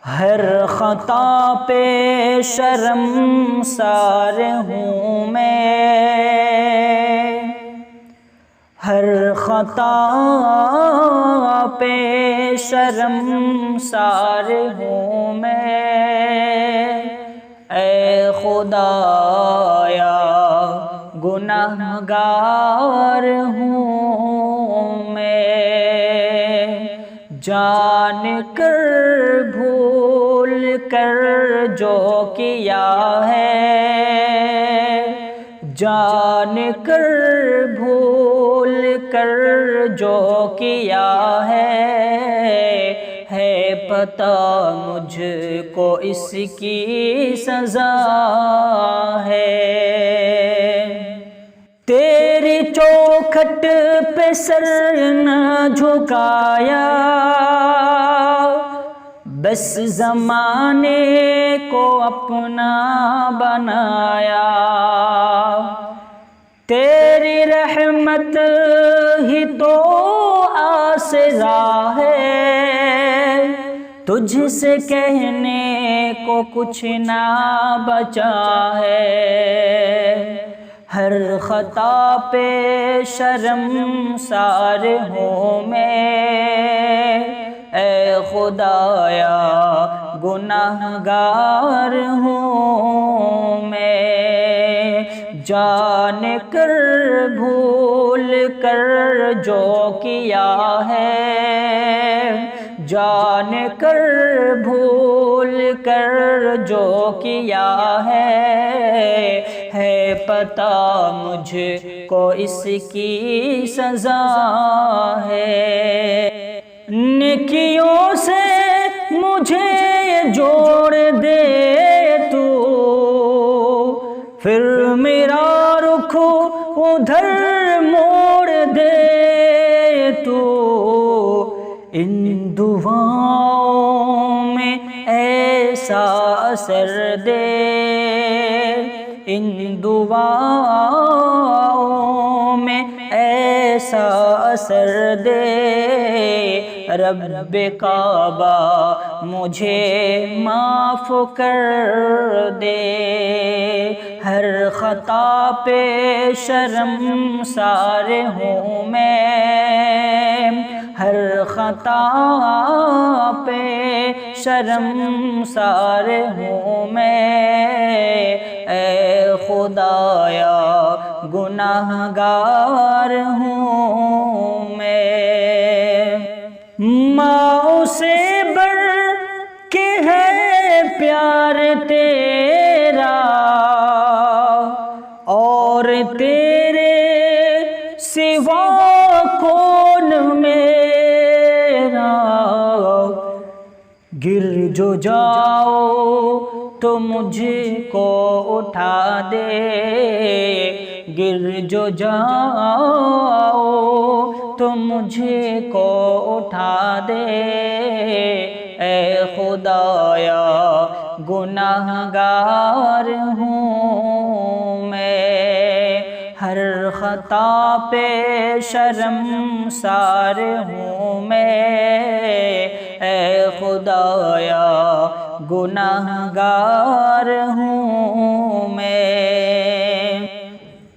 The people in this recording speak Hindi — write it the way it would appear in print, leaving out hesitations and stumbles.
हर ख़ता पे शर्मसार हूँ मैं, हर ख़ता पे शर्मसार हूँ मैं। ऐ खुदाया गुनाहगार हूँ मैं, जान कर भूल कर जो किया है, जान कर भूल कर जो किया है पता मुझको इसकी सज़ा है। तेरी चौखट पे सर न झुकाया, बस ज़माने को अपना बनाया। तेरी रहमत ही तो आसरा है, तुझसे कहने को कुछ ना बचा है। हर ख़ता पे शर्मसार हूँ मैं, ऐ खुदाया गुनाहगार हूँ मैं। जान कर भूल कर जो किया है, जान कर भूल कर जो किया है पता मुझको इसकी सज़ा है। नेकियों से मुझे जोड़ दे तू, फिर मेरा रुख उधर मोड़ दे तू। इन दुआओं में ऐसा असर दे, इन दुआओं में ऐसा असर दे, रब्बे काबा मुझे माफ़ कर दे। हर ख़ता पे शर्मसार हूँ मैं, हर ख़ता पे शर्मसार हूँ मैं। ऐ खुदाया गुनाहगार हूँ मैं। माँ से बढ़ के है प्यार तेरा, और तेरे सिवा कौन मेरा। गिर जो जाओ तो मुझको उठा दे, गिर जो जाओ तो मुझको उठा दे। ऐ खुदाया गुनाहगार हूँ मैं, हर ख़ता पे शर्मसार हूँ मैं। ऐ खुदाया गुनाहगार हूँ मैं।